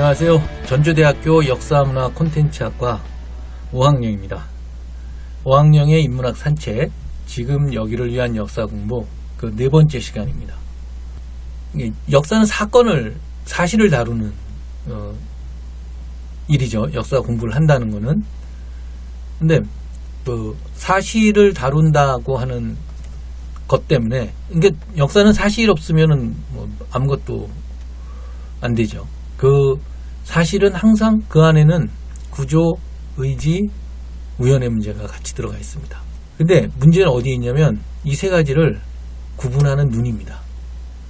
안녕하세요. 전주대학교 역사문화 콘텐츠학과 5학년입니다. 5학년의 인문학 산책, 지금 여기를 위한 역사 공부 그 네 번째 시간입니다. 역사는 사실을 다루는 일이죠. 역사 공부를 한다는 거는. 근데 그 사실을 다룬다고 하는 것 때문에, 이게 역사는 사실 없으면은 뭐 아무것도 안 되죠. 그 사실은 항상 그 안에는 구조, 의지, 우연의 문제가 같이 들어가 있습니다. 근데 문제는 어디에 있냐면 이 세 가지를 구분하는 눈입니다.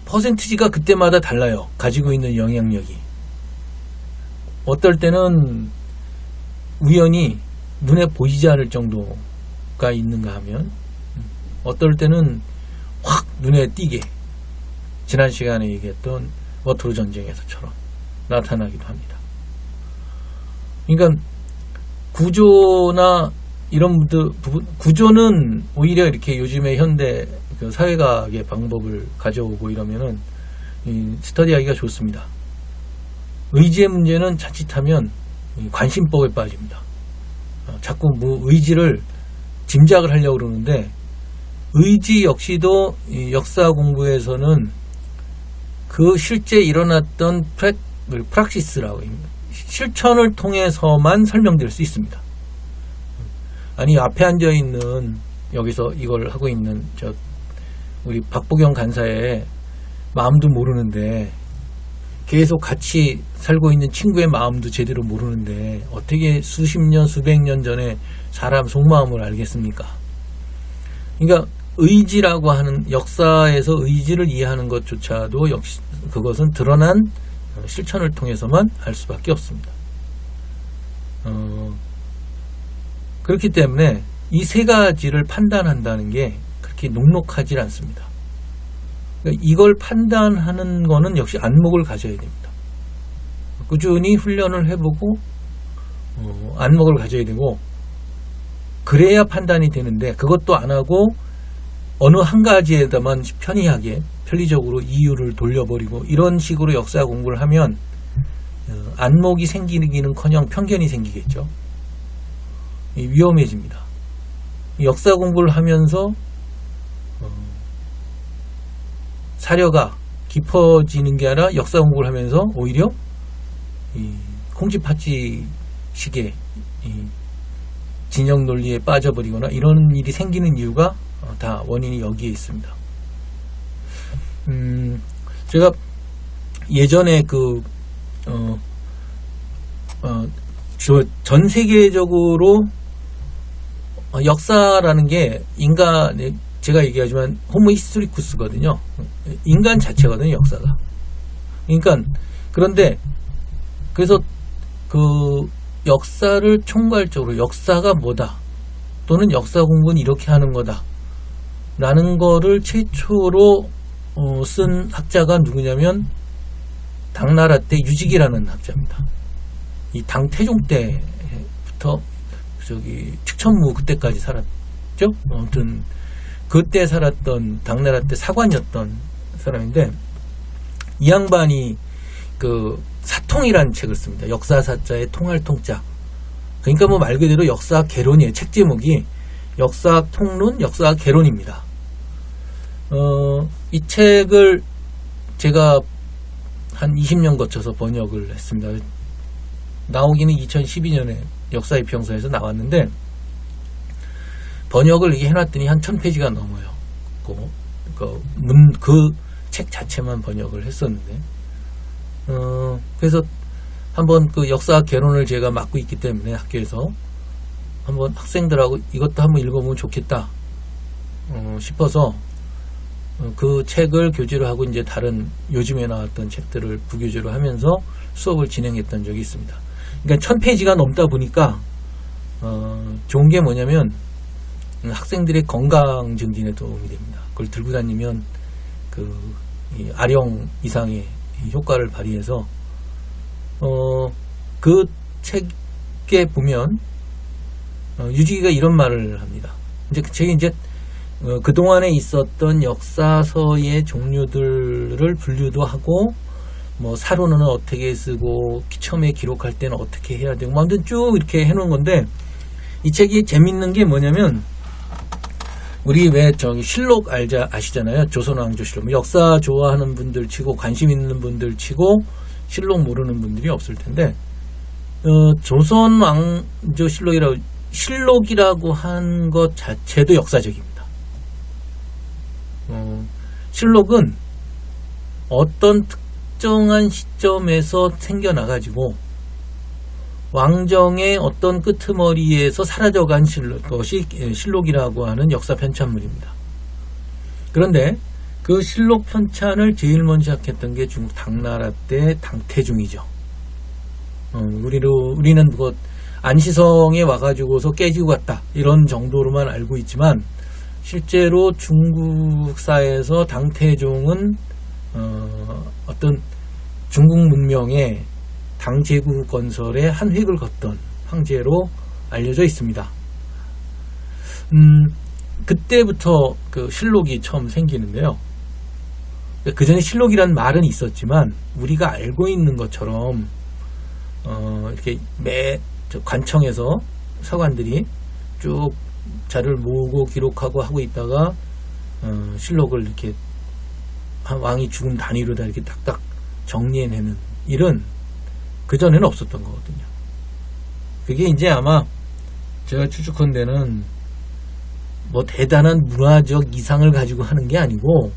퍼센티지가 그때마다 달라요. 가지고 있는 영향력이. 어떨 때는 우연히 눈에 보이지 않을 정도가 있는가 하면, 어떨 때는 확 눈에 띄게 지난 시간에 얘기했던 워터루 전쟁에서처럼 나타나기도 합니다. 그러니까 구조나 이런 부분, 구조는 오히려 이렇게 요즘에 현대 그 사회과학의 방법을 가져오고 이러면은 스터디하기가 좋습니다. 의지의 문제는 자칫하면 관심법에 빠집니다. 자꾸 뭐 의지를 짐작을 하려고 그러는데, 의지 역시도 역사 공부에서는 그 실제 일어났던 프락시스라고 실천을 통해서만 설명될 수 있습니다. 아니, 앞에 앉아 있는, 여기서 이걸 하고 있는 우리 박보경 간사의 마음도 모르는데, 계속 같이 살고 있는 친구의 마음도 제대로 모르는데 어떻게 수십 년, 수백 년 전에 사람 속마음을 알겠습니까? 그러니까 의지라고 하는, 역사에서 의지를 이해하는 것조차도 역시 그것은 드러난 실천을 통해서만 알 수밖에 없습니다. 그렇기 때문에 이 세 가지를 판단한다는 게 그렇게 녹록하지 않습니다. 그러니까 이걸 판단하는 거는 역시 안목을 가져야 됩니다. 꾸준히 훈련을 해보고 안목을 가져야 되고, 그래야 판단이 되는데, 그것도 안 하고 어느 한 가지에다만 편리적으로 이유를 돌려버리고 이런 식으로 역사 공부를 하면 안목이 생기기는커녕 편견이 생기겠죠. 위험해집니다. 역사 공부를 하면서 사려가 깊어지는 게 아니라 역사 공부를 하면서 오히려 콩쥐팥쥐식의 진영 논리에 빠져버리거나 이런 일이 생기는 이유가 다 원인이 여기에 있습니다. 제가 예전에 전 세계적으로 역사라는 게 제가 얘기하지만 호모 히스토리쿠스거든요. 인간 자체거든요, 역사가. 그러니까, 그래서 그 역사를 총괄적으로 역사가 뭐다, 또는 역사 공부는 이렇게 하는 거다 라는 거를 최초로 쓴 학자가 누구냐면 당나라 때 유직이라는 학자입니다. 이 당태종 때부터 측천무 그때까지 살았죠. 아무튼 그때 살았던 당나라 때 사관이었던 사람인데, 이 양반이 그 사통이라는 책을 씁니다. 역사사자의 통할 통자. 그러니까 뭐 말 그대로 역사 개론이에요. 책 제목이 역사 통론, 역사 개론입니다. 이 책을 제가 한 20년 거쳐서 번역을 했습니다. 나오기는 2012년에 역사이평서에서 나왔는데, 번역을 이렇게 해놨더니 한 1000페이지가 넘어요. 그 책 자체만 번역을 했었는데, 그래서 한번 그 역사 개론을 제가 맡고 있기 때문에 학교에서 한번 학생들하고 이것도 한번 읽어보면 좋겠다 싶어서 그 책을 교재로 하고 이제 다른 요즘에 나왔던 책들을 부교재로 하면서 수업을 진행했던 적이 있습니다. 그러니까 1000페이지가 넘다 보니까 좋은 게 뭐냐면 학생들의 건강 증진에 도움이 됩니다. 그걸 들고 다니면 이 아령 이상의 효과를 발휘해서 그 책에 보면 유지기가 이런 말을 합니다. 이제 그 책이 그동안에 있었던 역사서의 종류들을 분류도 하고 뭐 사료는 어떻게 쓰고 처음에 기록할 때는 어떻게 해야 되고 뭐 아무튼 쭉 이렇게 해놓은 건데, 이 책이 재밌는 게 뭐냐면, 우리 왜 저기 실록 아시잖아요. 조선왕조실록. 역사 좋아하는 분들 치고 관심 있는 분들 치고 실록 모르는 분들이 없을 텐데, 조선왕조실록이라고, 실록이라고 한 것 자체도 역사적입니다. 실록은 어떤 특정한 시점에서 생겨나가지고 왕정의 어떤 끄트머리에서 사라져간 것이 실록이라고 하는 역사 편찬물입니다. 그런데 그 실록 편찬을 제일 먼저 시작했던 게 중국 당나라 때 당태중이죠. 우리는 뭐 안시성에 와가지고서 깨지고 갔다 이런 정도로만 알고 있지만, 실제로 중국사에서 당태종은 어떤 중국 문명의 당제국 건설에 한 획을 걷던 황제로 알려져 있습니다. 그때부터 그 실록이 처음 생기는데요. 그 전에 실록이라는 말은 있었지만 우리가 알고 있는 것처럼 이렇게 관청에서 서관들이 쭉 자료를 모으고 기록하고 하고 있다가 실록을 이렇게 왕이 죽은 단위로 다 이렇게 딱딱 정리해내는 일은 그전에는 없었던 거거든요. 그게 이제 아마 제가 추측컨대는 뭐 대단한 문화적 이상을 가지고 하는 게 아니고,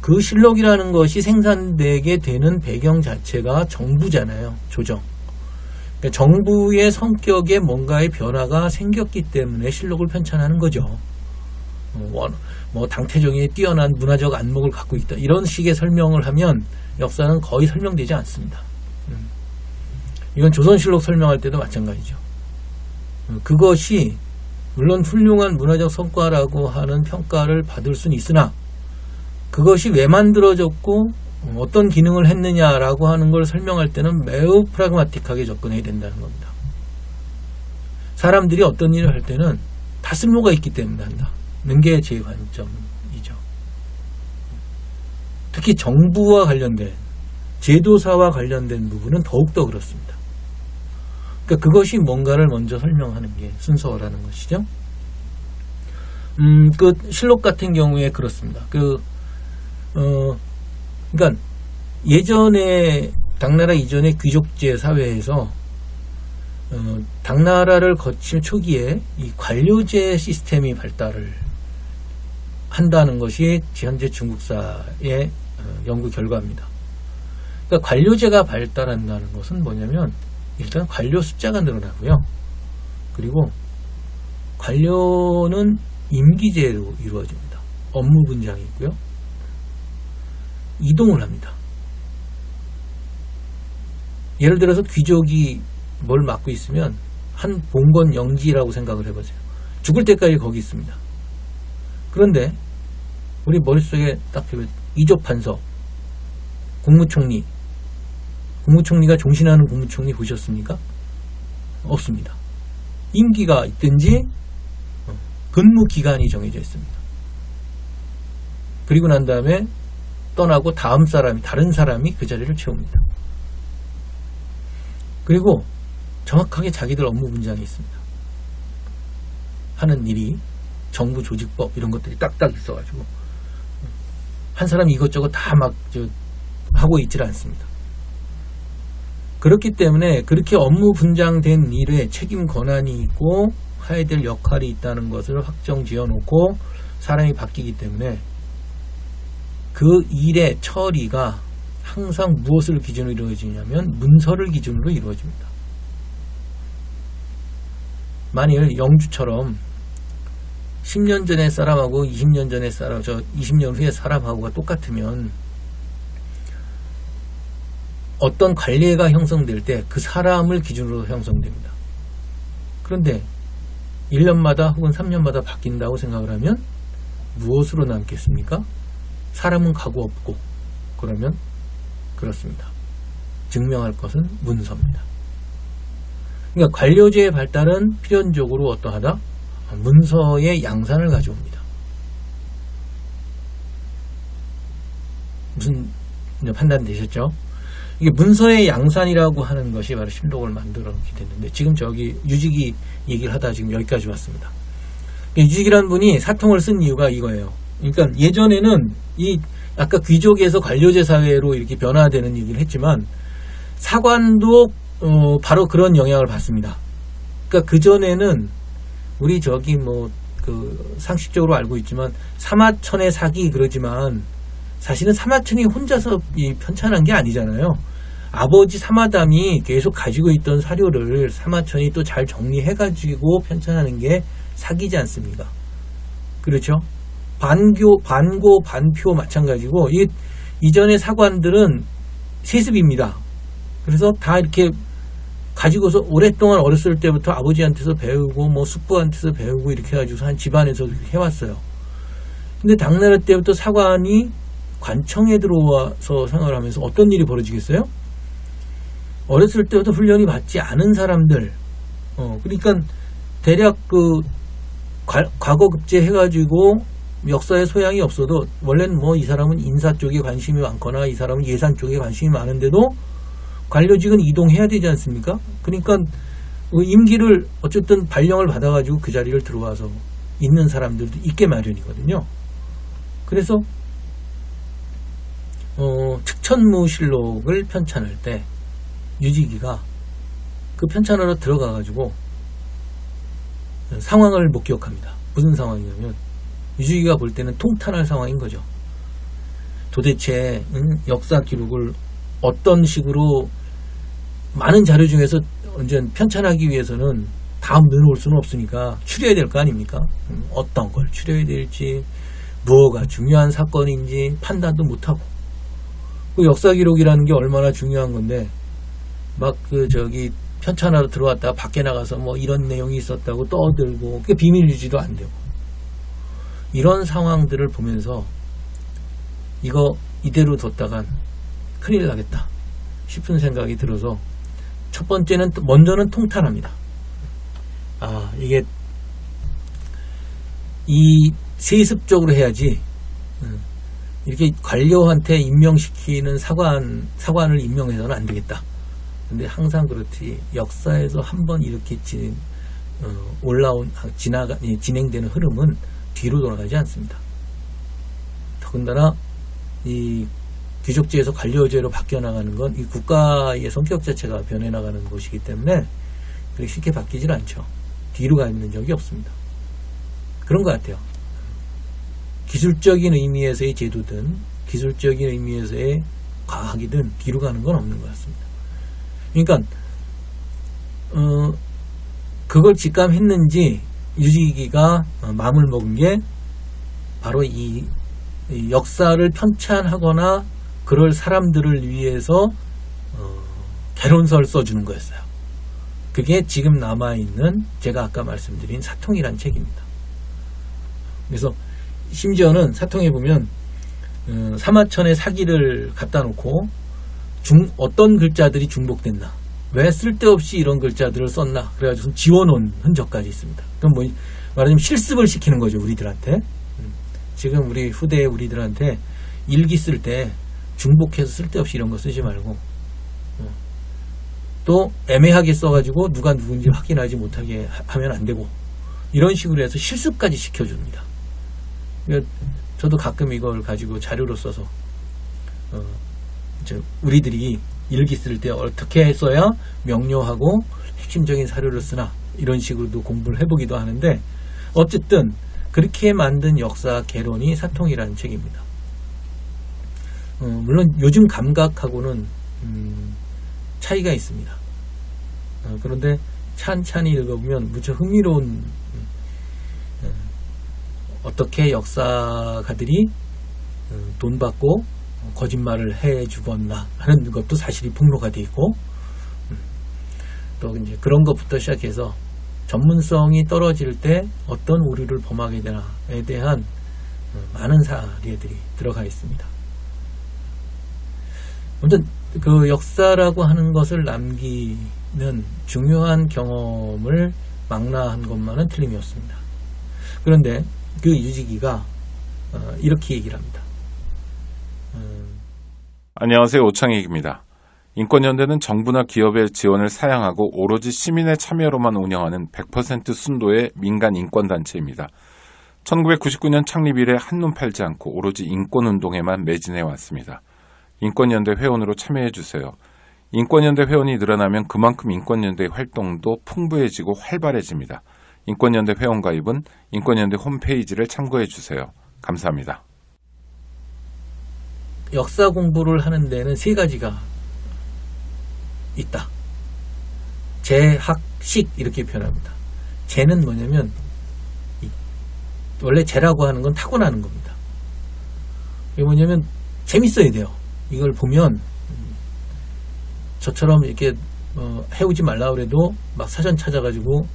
그 실록이라는 것이 생산되게 되는 배경 자체가 정부잖아요. 조정. 그러니까 정부의 성격에 뭔가의 변화가 생겼기 때문에 실록을 편찬하는 거죠. 뭐 당태종이 뛰어난 문화적 안목을 갖고 있다, 이런 식의 설명을 하면 역사는 거의 설명되지 않습니다. 이건 조선실록 설명할 때도 마찬가지죠. 그것이 물론 훌륭한 문화적 성과라고 하는 평가를 받을 수는 있으나, 그것이 왜 만들어졌고 어떤 기능을 했느냐라고 하는 걸 설명할 때는 매우 프라그마틱하게 접근해야 된다는 겁니다. 사람들이 어떤 일을 할 때는 다 쓸모가 있기 때문에 한다는 게 제 관점이죠. 특히 정부와 관련된, 제도사와 관련된 부분은 더욱더 그렇습니다. 그러니까 그것이 뭔가를 먼저 설명하는 게 순서라는 것이죠. 그 실록 같은 경우에 그렇습니다. 그러니까 예전에 당나라 이전의 귀족제 사회에서 당나라를 거친 초기에 이 관료제 시스템이 발달을 한다는 것이 현재 중국사의 연구 결과입니다. 그러니까 관료제가 발달한다는 것은 뭐냐면, 일단 관료 숫자가 늘어나고요. 그리고 관료는 임기제로 이루어집니다. 업무 분장이 있고요. 이동을 합니다. 예를 들어서 귀족이 뭘 맡고 있으면 한 봉건 영지라고 생각을 해보세요. 죽을 때까지 거기 있습니다. 그런데 우리 머릿속에 딱 이족 판서, 국무총리가 종신하는 국무총리 보셨습니까? 없습니다. 임기가 있든지 근무 기간이 정해져 있습니다. 그리고 난 다음에 떠나고 다른 사람이 그 자리를 채웁니다. 그리고 정확하게 자기들 업무 분장이 있습니다. 하는 일이 정부 조직법 이런 것들이 딱딱 있어가지고 한 사람이 이것저것 다 막 하고 있질 않습니다. 그렇기 때문에 그렇게 업무 분장된 일에 책임 권한이 있고 해야 될 역할이 있다는 것을 확정 지어놓고 사람이 바뀌기 때문에 그 일의 처리가 항상 무엇을 기준으로 이루어지냐면 문서를 기준으로 이루어집니다. 만일 영주처럼 10년 전의 사람하고 20년 전의 사람, 20년 후의 사람하고가 똑같으면 어떤 관례가 형성될 때 그 사람을 기준으로 형성됩니다. 그런데 1년마다 혹은 3년마다 바뀐다고 생각을 하면 무엇으로 남겠습니까? 사람은 가고 없고, 그러면 그렇습니다. 증명할 것은 문서입니다. 그러니까 관료제의 발달은 필연적으로 어떠하다? 문서의 양산을 가져옵니다. 무슨 판단 되셨죠? 이게 문서의 양산이라고 하는 것이 바로 신록을 만들어 놓게 됐는데, 지금 저기 유직이 얘기를 하다 지금 여기까지 왔습니다. 유직이라는 분이 사통을 쓴 이유가 이거예요. 그러니까 예전에는 이 아까 귀족에서 관료제 사회로 이렇게 변화되는 얘기를 했지만, 사관도 바로 그런 영향을 받습니다. 그러니까 그전에는 우리 저기 그 상식적으로 알고 있지만 사마천의 사기 그러지만, 사실은 사마천이 혼자서 편찬한 게 아니잖아요. 아버지 사마담이 계속 가지고 있던 사료를 사마천이 또 잘 정리해가지고 편찬하는 게 사기지 않습니까? 그렇죠? 반고, 반표 마찬가지고, 이전의 사관들은 세습입니다. 그래서 다 이렇게 가지고서 오랫동안 어렸을 때부터 아버지한테서 배우고, 숙부한테서 배우고, 이렇게 해가지고서 한 집안에서 해왔어요. 근데 당나라 때부터 사관이 관청에 들어와서 생활을 하면서 어떤 일이 벌어지겠어요? 어렸을 때부터 훈련이 받지 않은 사람들, 그러니까 대략 과거급제 해가지고 역사에 소양이 없어도, 원래는 이 사람은 인사 쪽에 관심이 많거나 이 사람은 예산 쪽에 관심이 많은데도 관료직은 이동해야 되지 않습니까? 그러니까 임기를 어쨌든 발령을 받아가지고 그 자리를 들어와서 있는 사람들도 있게 마련이거든요. 그래서 특천무실록을 편찬할 때 유지기가 그 편찬하러 들어가가지고 상황을 못 기억합니다. 무슨 상황이냐면, 유지기가 볼 때는 통탄할 상황인 거죠. 도대체 역사 기록을 어떤 식으로, 많은 자료 중에서 언제 편찬하기 위해서는 다 넣어놓을 수는 없으니까 추려야 될 거 아닙니까? 어떤 걸 추려야 될지, 무엇가 중요한 사건인지 판단도 못하고, 그 역사 기록이라는 게 얼마나 중요한 건데, 편찬하러 들어왔다가 밖에 나가서 이런 내용이 있었다고 떠들고, 그게 비밀 유지도 안 되고, 이런 상황들을 보면서 이거 이대로 뒀다간 큰일 나겠다 싶은 생각이 들어서, 첫 번째는, 먼저는 통탄합니다. 이게 이 세습적으로 해야지, 이렇게 관료한테 임명시키는 사관을 임명해서는 안 되겠다. 근데 항상 그렇지, 역사에서 한번 이렇게 진행되는 흐름은 뒤로 돌아가지 않습니다. 더군다나 이 귀족제에서 관료제로 바뀌어 나가는 건 이 국가의 성격 자체가 변해 나가는 것이기 때문에 그렇게 쉽게 바뀌질 않죠. 뒤로 가 있는 적이 없습니다. 그런 것 같아요. 기술적인 의미에서의 제도든 기술적인 의미에서의 과학이든 뒤로 가는 건 없는 것 같습니다. 그러니까 그걸 직감했는지 유지기가 마음을 먹은 게 바로 이 역사를 편찬하거나 그럴 사람들을 위해서 개론서를 써주는 거였어요. 그게 지금 남아있는 제가 아까 말씀드린 사통이란 책입니다. 그래서 심지어는 사통에 보면 사마천의 사기를 갖다 놓고 어떤 글자들이 중복됐나, 왜 쓸데없이 이런 글자들을 썼나, 그래가지고 지워놓은 흔적까지 있습니다. 그럼 말하자면 실습을 시키는 거죠, 우리들한테. 지금 우리 후대 우리들한테 일기 쓸 때 중복해서 쓸데없이 이런 거 쓰지 말고, 또 애매하게 써가지고 누가 누군지 확인하지 못하게 하면 안 되고, 이런 식으로 해서 실습까지 시켜줍니다. 저도 가끔 이걸 가지고 자료로 써서 우리들이 일기 쓸 때 어떻게 써야 명료하고 핵심적인 사료를 쓰나, 이런 식으로도 공부를 해보기도 하는데, 어쨌든 그렇게 만든 역사 개론이 사통이라는 책입니다. 물론 요즘 감각하고는 차이가 있습니다. 그런데 찬찬히 읽어보면 무척 흥미로운, 어떻게 역사가들이 돈 받고 거짓말을 해 죽었나 하는 것도 사실이 폭로가 되어 있고, 또 이제 그런 것부터 시작해서 전문성이 떨어질 때 어떤 오류를 범하게 되나에 대한 많은 사례들이 들어가 있습니다. 아무튼 그 역사라고 하는 것을 남기는 중요한 경험을 망라한 것만은 틀림이 없습니다. 그런데 그 유지기가 이렇게 얘기를 합니다. 안녕하세요. 오창익입니다. 인권연대는 정부나 기업의 지원을 사양하고 오로지 시민의 참여로만 운영하는 100% 순도의 민간 인권단체입니다. 1999년 창립 이래 한눈 팔지 않고 오로지 인권운동에만 매진해 왔습니다. 인권연대 회원으로 참여해주세요. 인권연대 회원이 늘어나면 그만큼 인권연대의 활동도 풍부해지고 활발해집니다. 인권연대 회원 가입은 인권연대 홈페이지를 참고해주세요. 감사합니다. 역사 공부를 하는 데는 세 가지가 있다. 재학식 이렇게 표현합니다. 재는 뭐냐면 원래 재라고 하는 건 타고나는 겁니다. 이게 뭐냐면 재밌어야 돼요. 이걸 보면 저처럼 이렇게 해오지 말라 그래도 막 사전 찾아가지고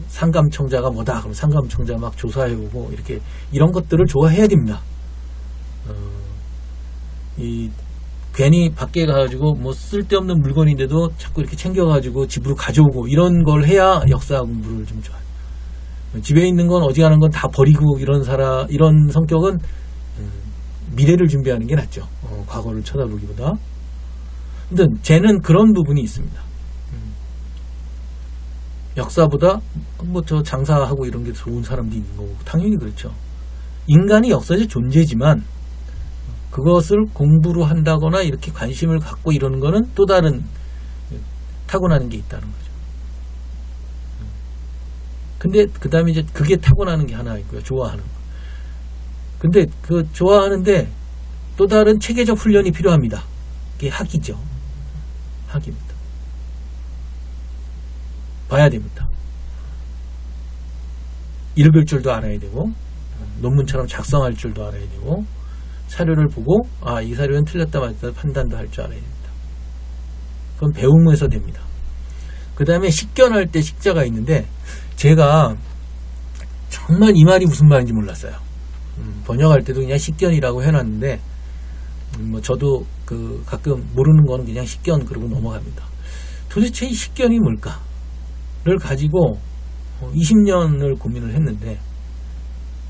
상감청자가 뭐다 그럼 상감청자 막 조사해오고 이렇게 이런 것들을 좋아해야 됩니다. 괜히 밖에 가가지고 뭐 쓸데없는 물건인데도 자꾸 이렇게 챙겨가지고 집으로 가져오고 이런 걸 해야 역사 공부를 좀 좋아해요. 집에 있는 건 어지간한 건 다 버리고 이런 성격은 미래를 준비하는 게 낫죠. 과거를 쳐다보기보다. 근데 쟤는 그런 부분이 있습니다. 역사보다 뭐 저 장사하고 이런 게 좋은 사람도 있는 거고 당연히 그렇죠. 인간이 역사적 존재지만 그것을 공부로 한다거나 이렇게 관심을 갖고 이러는 거는 또 다른 타고나는 게 있다는 거죠. 근데 그 다음에 이제 그게 타고나는 게 하나 있고요. 좋아하는 거. 근데 그 좋아하는데 또 다른 체계적 훈련이 필요합니다. 그게 학이죠. 학입니다. 봐야 됩니다. 읽을 줄도 알아야 되고 논문처럼 작성할 줄도 알아야 되고 사료를 보고 이 사료는 틀렸다 맞다 판단도 할 줄 알아야 됩니다. 그건 배움에서 됩니다. 그 다음에 식견할 때 식자가 있는데 제가 정말 이 말이 무슨 말인지 몰랐어요. 번역할 때도 그냥 식견이라고 해놨는데 뭐 저도 그 가끔 모르는 거는 그냥 식견 그러고 넘어갑니다. 도대체 이 식견이 뭘까를 가지고 20년을 고민을 했는데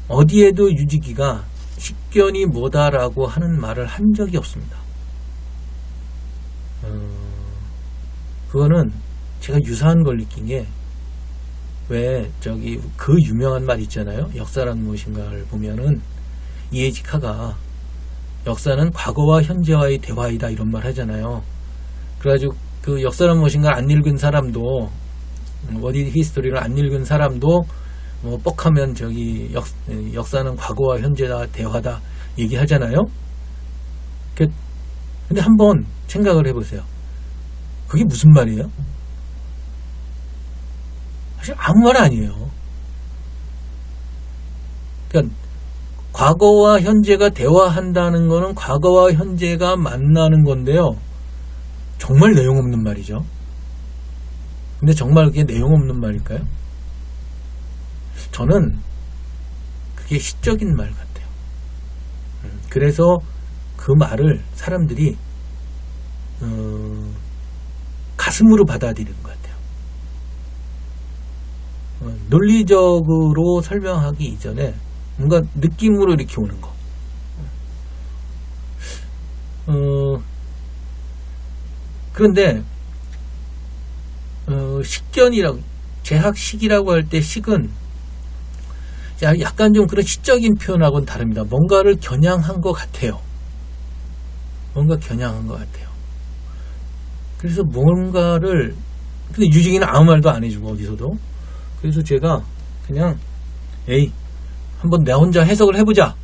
어디에도 유지기가 식견이 뭐다라고 하는 말을 한 적이 없습니다. 그거는 제가 유사한 걸 느낀 게 왜 저기 그 유명한 말 있잖아요. 역사란 무엇인가를 보면은 이에지카가 역사는 과거와 현재와의 대화이다 이런 말 하잖아요. 그래가지고 그 역사란 무엇인가 안 읽은 사람도 워디 히스토리를 안 읽은 사람도 뭐 뻑하면 저기 역사는 과거와 현재다 대화다 얘기하잖아요. 근데 한번 생각을 해보세요. 그게 무슨 말이에요? 사실 아무 말 아니에요. 그러니까 과거와 현재가 대화한다는 거는 과거와 현재가 만나는 건데요. 정말 내용 없는 말이죠. 근데 정말 그게 내용 없는 말일까요? 저는 그게 시적인 말 같아요. 그래서 그 말을 사람들이 가슴으로 받아들이는 것 같아요. 논리적으로 설명하기 이전에 뭔가 느낌으로 이렇게 오는 거. 그런데 식견이라고 재학식이라고 할 때 식은 약간 좀 그런 시적인 표현하고는 다릅니다. 뭔가를 겨냥한 것 같아요. 뭔가 겨냥한 것 같아요. 그래서 뭔가를 근데 유직이는 아무 말도 안 해주고 어디서도. 그래서 제가 그냥 한번 내 혼자 해석을 해보자.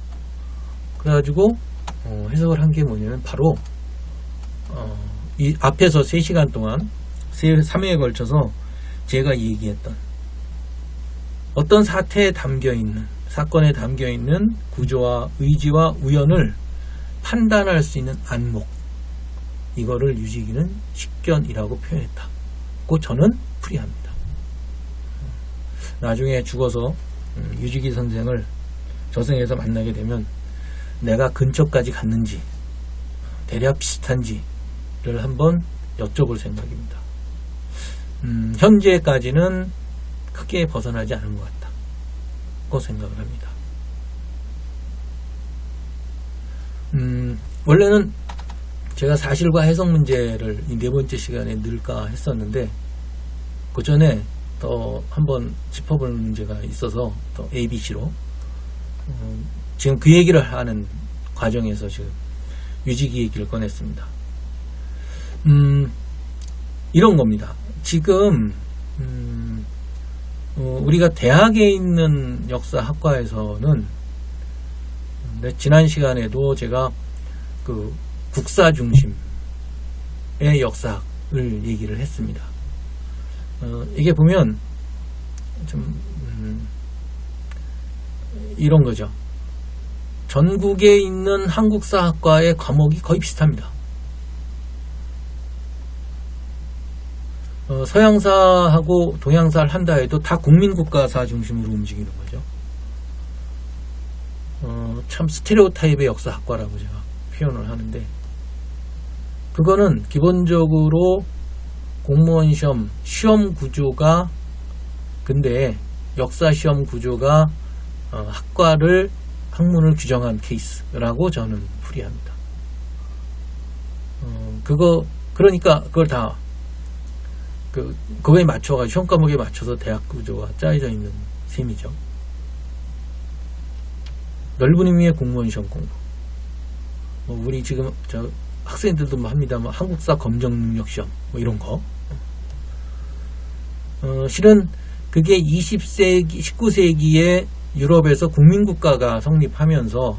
그래가지고 해석을 한 게 뭐냐면 바로 이 앞에서 3시간 동안 3회에 걸쳐서 제가 얘기했던 어떤 사태에 담겨있는 사건에 담겨있는 구조와 의지와 우연을 판단할 수 있는 안목, 이거를 유지기는 식견이라고 표현했다고 저는 풀이합니다. 나중에 죽어서 유지기 선생을 저승에서 만나게 되면 내가 근처까지 갔는지 대략 비슷한지를 한번 여쭤볼 생각입니다. 현재까지는 크게 벗어나지 않은 것 같다고 생각을 합니다. 원래는 제가 사실과 해석 문제를 이 네 번째 시간에 넣을까 했었는데 그 전에 더 한번 짚어볼 문제가 있어서 또 ABC로 지금 그 얘기를 하는 과정에서 지금 유지기 얘기를 꺼냈습니다. 이런 겁니다. 지금 우리가 대학에 있는 역사학과에서는 지난 시간에도 제가 그 국사 중심의 역사학을 얘기를 했습니다. 이게 보면 좀 이런 거죠. 전국에 있는 한국사학과의 과목이 거의 비슷합니다. 서양사하고 동양사를 한다 해도 다 국민국가사 중심으로 움직이는 거죠. 참 스테레오 타입의 역사학과라고 제가 표현을 하는데, 그거는 기본적으로 공무원 시험 구조가, 근데 역사 시험 구조가 학문을 규정한 케이스라고 저는 풀이합니다. 그러니까 그걸 다 그거에 맞춰가지고 시험 과목에 맞춰서 대학 구조가 짜여져 있는 셈이죠. 넓은 의미의 공무원 시험 공부. 우리 지금 학생들도 합니다. 한국사 검정 능력 시험 이런 거. 실은 그게 20세기, 19세기에 유럽에서 국민국가가 성립하면서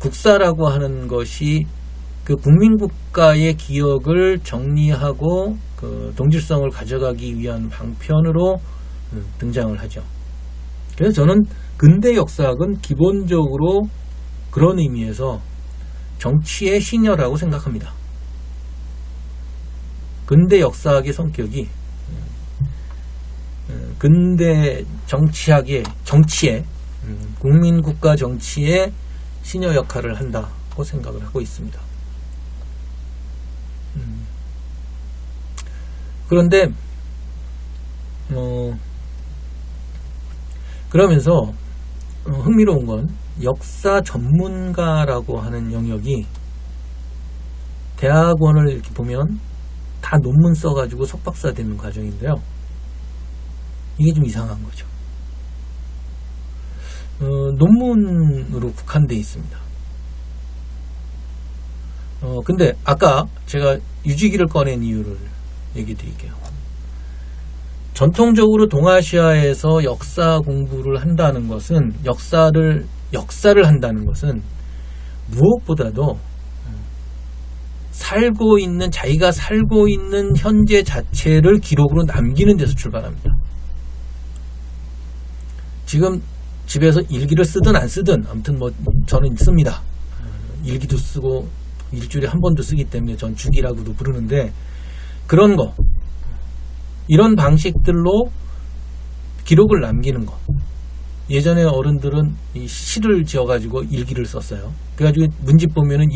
국사라고 하는 것이 그 국민국가의 기억을 정리하고 그 동질성을 가져가기 위한 방편으로 등장을 하죠. 그래서 저는 근대 역사학은 기본적으로 그런 의미에서 정치의 신여라고 생각합니다. 근대 역사학의 성격이 근대 정치의 국민국가 정치의 신여 역할을 한다고 생각을 하고 있습니다. 그런데 그러면서 흥미로운 건 역사 전문가라고 하는 영역이 대학원을 이렇게 보면 다 논문 써가지고 석박사 되는 과정인데요. 이게 좀 이상한 거죠. 논문으로 국한되어 있습니다. 근데 아까 제가 유지기를 꺼낸 이유를 얘기 드릴게요. 전통적으로 동아시아에서 역사 공부를 한다는 것은 역사를 한다는 것은 무엇보다도 자기가 살고 있는 현재 자체를 기록으로 남기는 데서 출발합니다. 지금 집에서 일기를 쓰든 안 쓰든 아무튼 저는 씁니다. 일기도 쓰고 일주일에 한 번도 쓰기 때문에 전 주기라고도 부르는데, 그런 거, 이런 방식들로 기록을 남기는 거. 예전에 어른들은 이 시를 지어가지고 일기를 썼어요. 그래가지고 문집 보면은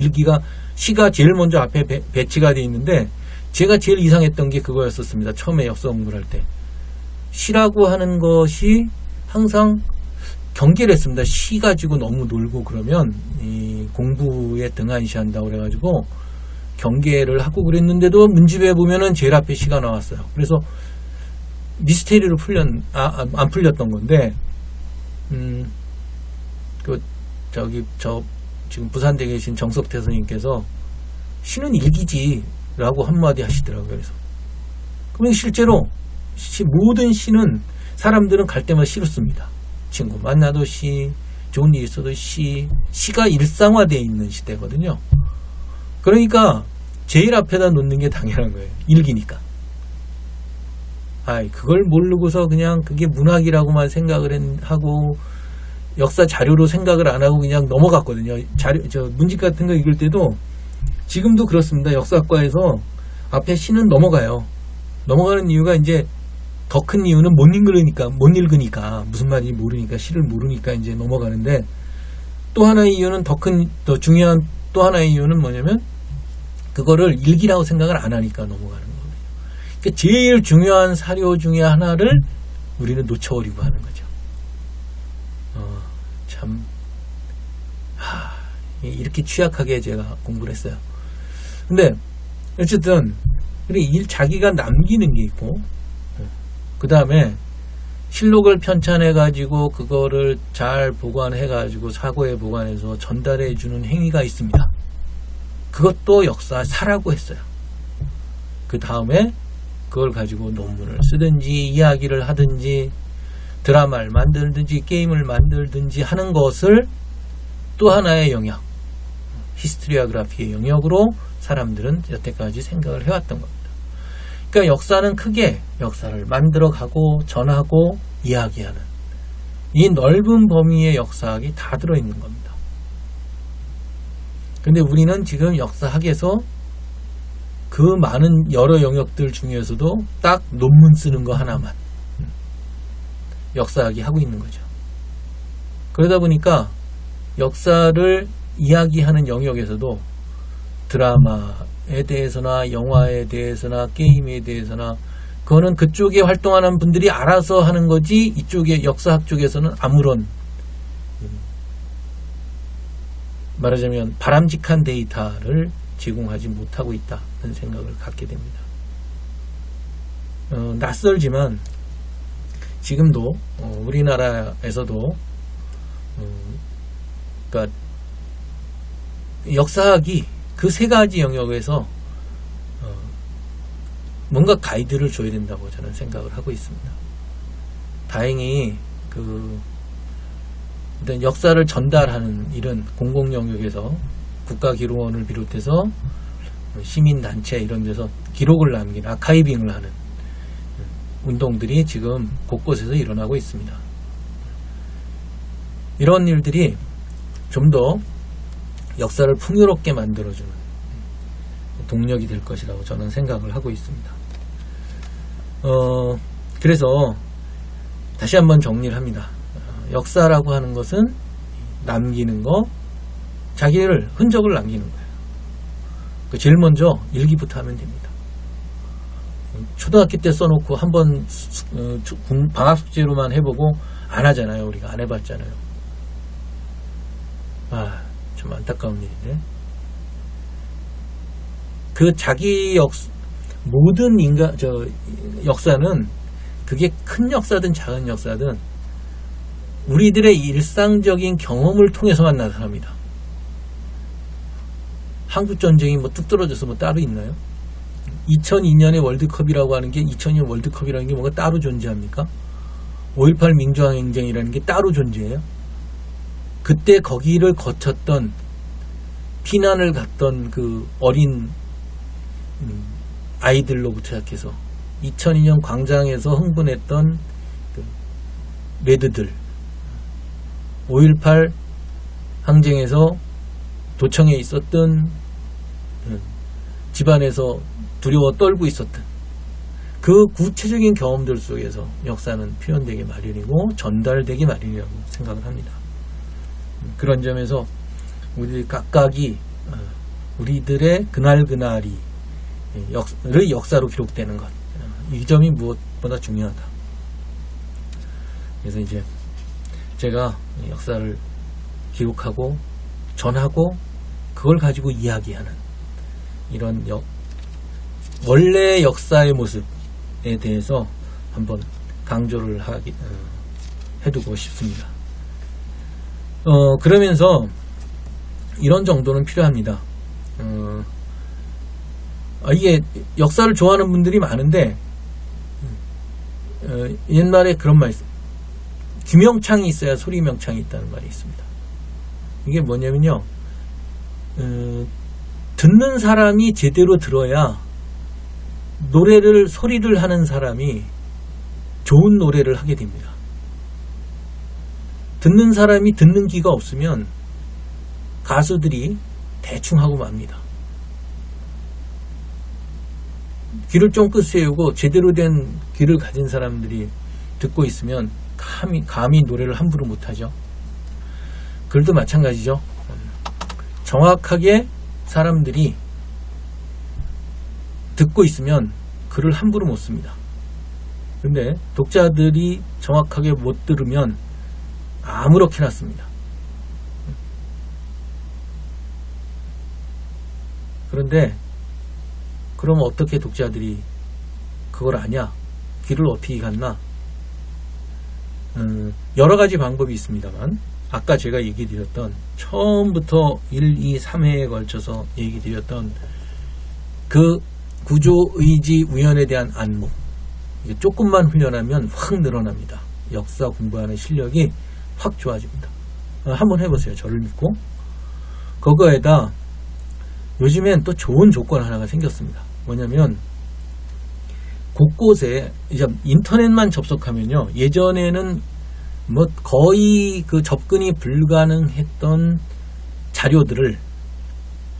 시가 제일 먼저 앞에 배치가 되어 있는데, 제가 제일 이상했던 게 그거였었습니다. 처음에 역사 공부를 할 때. 시라고 하는 것이 항상 경계를 했습니다. 시 가지고 너무 놀고 그러면 이 공부에 등한시한다고 그래가지고 경계를 하고 그랬는데도 문집에 보면은 제일 앞에 시가 나왔어요. 그래서 미스테리로 안 풀렸던 건데, 지금 부산대 계신 정석태 선생님께서 시는 일기지라고 한마디 하시더라고요. 그래서 그러면 실제로 모든 시는 사람들은 갈 때마다 시를 씁니다. 친구 만나도 시, 좋은 일 있어도 시가 일상화되어 있는 시대거든요. 그러니까 제일 앞에다 놓는 게 당연한 거예요. 일기니까. 그걸 모르고서 그냥 그게 문학이라고만 생각을 하고 역사 자료로 생각을 안 하고 그냥 넘어갔거든요. 문집 같은 거 읽을 때도 지금도 그렇습니다. 역사학과에서 앞에 시는 넘어가요. 넘어가는 이유가 이제 더 큰 이유는 못 읽으니까 무슨 말인지 모르니까, 시를 모르니까 이제 넘어가는데, 또 하나의 이유는 더 중요한 또 하나의 이유는 뭐냐면 그거를 일기라고 생각을 안 하니까 넘어가는 거거든요. 그러니까 제일 중요한 사료 중에 하나를 우리는 놓쳐버리고 하는 거죠. 이렇게 취약하게 제가 공부를 했어요. 근데 어쨌든 자기가 남기는 게 있고, 그 다음에 실록을 편찬해가지고 그거를 잘 보관해가지고 사고에 보관해서 전달해주는 행위가 있습니다. 그것도 역사사라고 했어요. 그 다음에 그걸 가지고 논문을 쓰든지 이야기를 하든지 드라마를 만들든지 게임을 만들든지 하는 것을 또 하나의 영역, 히스토리오그래피의 영역으로 사람들은 여태까지 생각을 해왔던 겁니다. 그러니까 역사는 크게 역사를 만들어가고 전하고 이야기하는 이 넓은 범위의 역사학이 다 들어있는 겁니다. 근데 우리는 지금 역사학에서 그 많은 여러 영역들 중에서도 딱 논문 쓰는 거 하나만 역사학이 하고 있는 거죠. 그러다 보니까 역사를 이야기하는 영역에서도 드라마에 대해서나 영화에 대해서나 게임에 대해서나 그거는 그쪽에 활동하는 분들이 알아서 하는 거지 이쪽에 역사학 쪽에서는 아무런 말하자면 바람직한 데이터를 제공하지 못하고 있다는 생각을 갖게 됩니다. 낯설지만 지금도 우리나라에서도 그러니까 역사학이 그 세 가지 영역에서 뭔가 가이드를 줘야 된다고 저는 생각을 하고 있습니다. 다행히 일단 역사를 전달하는 이런 공공 영역에서 국가기록원을 비롯해서 시민단체 이런 데서 기록을 남긴 아카이빙을 하는 운동들이 지금 곳곳에서 일어나고 있습니다. 이런 일들이 좀 더 역사를 풍요롭게 만들어주는 동력이 될 것이라고 저는 생각을 하고 있습니다. 그래서 다시 한번 정리를 합니다. 역사라고 하는 것은 남기는 거, 자기를 흔적을 남기는 거예요. 제일 먼저 일기부터 하면 됩니다. 초등학교 때 써놓고 한번 방학 숙제로만 해보고 안 하잖아요. 우리가 안 해봤잖아요. 좀 안타까운 일인데. 자기 모든 역사는 그게 큰 역사든 작은 역사든 우리들의 일상적인 경험을 통해서만 나타납니다. 한국전쟁이 뚝 떨어져서 따로 있나요? 2002년의 월드컵이라고 하는 게 2002년 월드컵이라는 게 뭔가 따로 존재합니까? 5.18 민주항쟁이라는 게 따로 존재해요? 그때 거기를 거쳤던 피난을 갔던 그 어린 아이들로부터 시작해서 2002년 광장에서 흥분했던 레드들 5.18 항쟁에서 도청에 있었던 집안에서 두려워 떨고 있었던 그 구체적인 경험들 속에서 역사는 표현되기 마련이고 전달되기 마련이라고 생각을 합니다. 그런 점에서 우리 각각이 우리들의 그날그날이 역사로 기록되는 것, 이 점이 무엇보다 중요하다. 그래서 이제 제가 역사를 기록하고 전하고 그걸 가지고 이야기하는 이런 원래 역사의 모습에 대해서 한번 강조를 해두고 싶습니다. 그러면서 이런 정도는 필요합니다. 이게 역사를 좋아하는 분들이 많은데 옛날에 그런 말이 있어요. 귀명창이 있어야 소리명창이 있다는 말이 있습니다. 이게 뭐냐면요, 듣는 사람이 제대로 들어야 소리를 하는 사람이 좋은 노래를 하게 됩니다. 듣는 사람이 듣는 귀가 없으면 가수들이 대충 하고 맙니다. 귀를 쫑긋 세우고 제대로 된 귀를 가진 사람들이 듣고 있으면 감히 노래를 함부로 못하죠. 글도 마찬가지죠. 정확하게 사람들이 듣고 있으면 글을 함부로 못 씁니다. 근데 독자들이 정확하게 못 들으면 아무렇게나 씁니다. 그런데 그럼 어떻게 독자들이 그걸 아냐? 길을 어떻게 갔나? 여러 가지 방법이 있습니다만 아까 제가 얘기 드렸던 처음부터 1, 2, 3회에 걸쳐서 얘기 드렸던 그 구조, 의지, 우연에 대한 안목, 이게 조금만 훈련하면 확 늘어납니다. 역사 공부하는 실력이 확 좋아집니다. 한번 해보세요. 저를 믿고. 그거에다 요즘엔 또 좋은 조건 하나가 생겼습니다. 뭐냐면 곳곳에 이제 인터넷만 접속하면요, 예전에는 뭐 거의 그 접근이 불가능했던 자료들을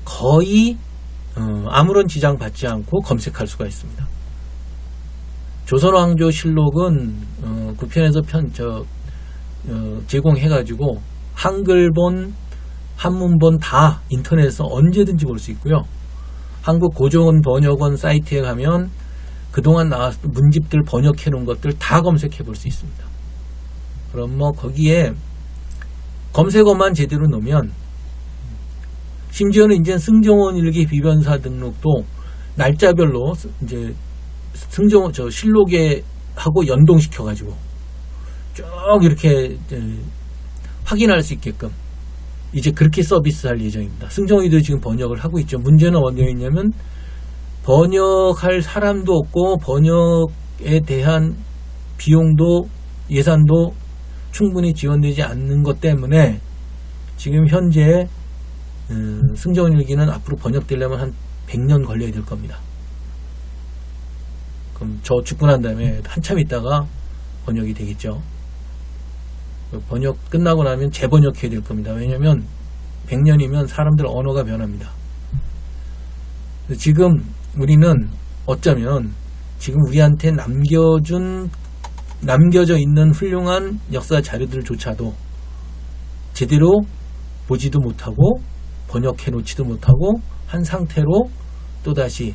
거의 아무런 지장 받지 않고 검색할 수가 있습니다. 조선왕조실록은 9편에서 제공해가지고 한글본, 한문본 다 인터넷에서 언제든지 볼 수 있고요. 한국 고전 번역원 사이트에 가면 그동안 나왔던 문집들 번역해 놓은 것들 다 검색해 볼 수 있습니다. 그럼 뭐 거기에 검색어만 제대로 넣으면, 심지어는 이제 승정원 일기 비변사 등록도 날짜별로 이제 실록에 하고 연동시켜 가지고 쭉 이렇게 확인할 수 있게끔 이제 그렇게 서비스할 예정입니다. 승정원도 지금 번역을 하고 있죠. 문제는 어디에 있냐면 번역할 사람도 없고 번역에 대한 비용도 예산도 충분히 지원되지 않는 것 때문에 지금 현재 승정원일기는 앞으로 번역되려면 한 100년 걸려야 될 겁니다. 그럼 저 죽고 난 다음에 한참 있다가 번역이 되겠죠. 번역 끝나고 나면 재번역해야 될 겁니다. 왜냐하면 100년이면 사람들 언어가 변합니다. 지금 우리는 어쩌면 지금 우리한테 남겨져 있는 훌륭한 역사 자료들조차도 제대로 보지도 못하고 번역해 놓지도 못하고 한 상태로 또다시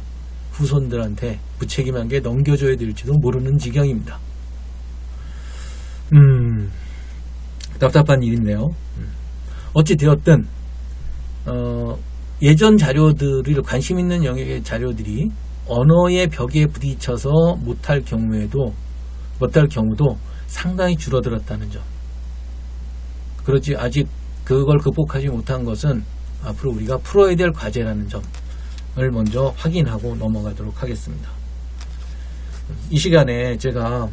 후손들한테 무책임하게 넘겨줘야 될지도 모르는 지경입니다. 답답한 일인데요. 어찌 되었든 예전 자료들을, 관심 있는 영역의 자료들이 언어의 벽에 부딪혀서 못할 경우도 상당히 줄어들었다는 점. 그렇지, 아직 그걸 극복하지 못한 것은 앞으로 우리가 풀어야 될 과제라는 점을 먼저 확인하고 넘어가도록 하겠습니다. 이 시간에 제가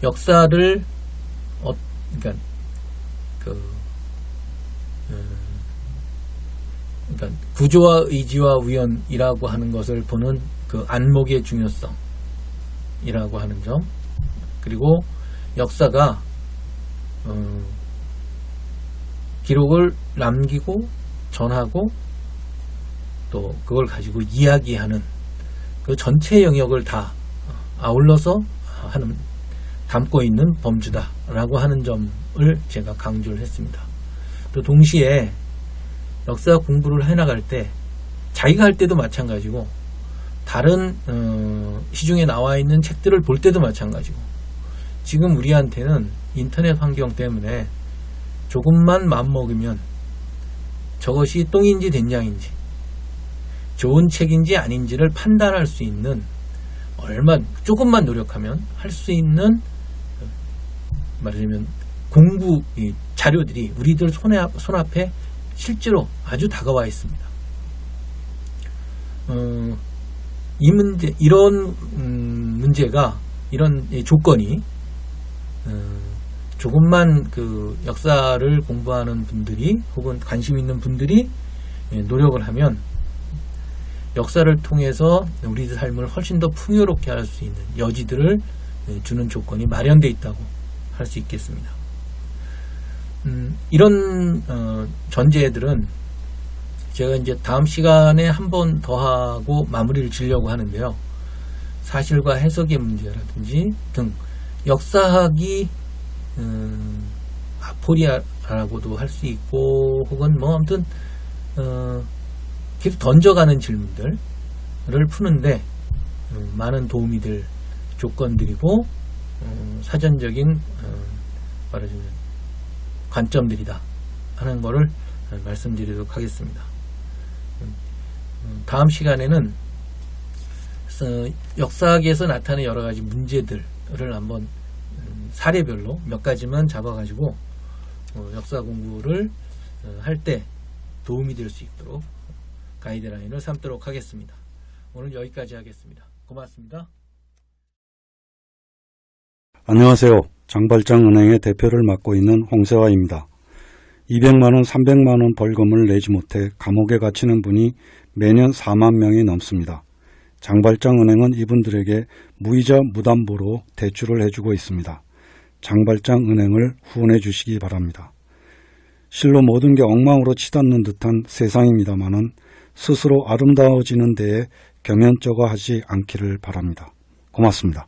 역사를 그러니까 구조와 의지와 우연이라고 하는 것을 보는 그 안목의 중요성이라고 하는 점, 그리고 역사가 기록을 남기고 전하고 또 그걸 가지고 이야기하는 그 전체 영역을 다 아울러서 담고 있는 범주다라고 하는 점을 제가 강조를 했습니다. 또 동시에 역사 공부를 해나갈 때, 자기가 할 때도 마찬가지고 다른 시중에 나와 있는 책들을 볼 때도 마찬가지고, 지금 우리한테는 인터넷 환경 때문에 조금만 마음먹으면 저것이 똥인지 된장인지 좋은 책인지 아닌지를 판단할 수 있는, 조금만 노력하면 할 수 있는, 말하자면 공부 자료들이 우리들 손앞에 실제로 아주 다가와 있습니다. 이런 문제가, 이런 조건이 조금만 그 역사를 공부하는 분들이 혹은 관심 있는 분들이 노력을 하면 역사를 통해서 우리들 삶을 훨씬 더 풍요롭게 할 수 있는 여지들을 주는 조건이 마련되어 있다고 할 수 있겠습니다. 이런 전제들은 제가 이제 다음 시간에 한 번 더 하고 마무리를 지려고 하는데요. 사실과 해석의 문제라든지 등 역사학이 아포리아라고도 할 수 있고, 혹은 뭐 아무튼 계속 던져가는 질문들을 푸는데 많은 도움이 될 조건들이고 사전적인 말하자면 관점들이다 하는 거를 말씀드리도록 하겠습니다. 다음 시간에는 역사학에서 나타나는 여러 가지 문제들을 한번 사례별로 몇 가지만 잡아가지고 역사 공부를 할 때 도움이 될 수 있도록 가이드라인을 삼도록 하겠습니다. 오늘 여기까지 하겠습니다. 고맙습니다. 안녕하세요. 장발장은행의 대표를 맡고 있는 홍세화입니다. 200만원, 300만원 벌금을 내지 못해 감옥에 갇히는 분이 매년 4만 명이 넘습니다. 장발장은행은 이분들에게 무이자 무담보로 대출을 해주고 있습니다. 장발장은행을 후원해 주시기 바랍니다. 실로 모든 게 엉망으로 치닫는 듯한 세상입니다마는 스스로 아름다워지는 데에 경연쩍어 하지 않기를 바랍니다. 고맙습니다.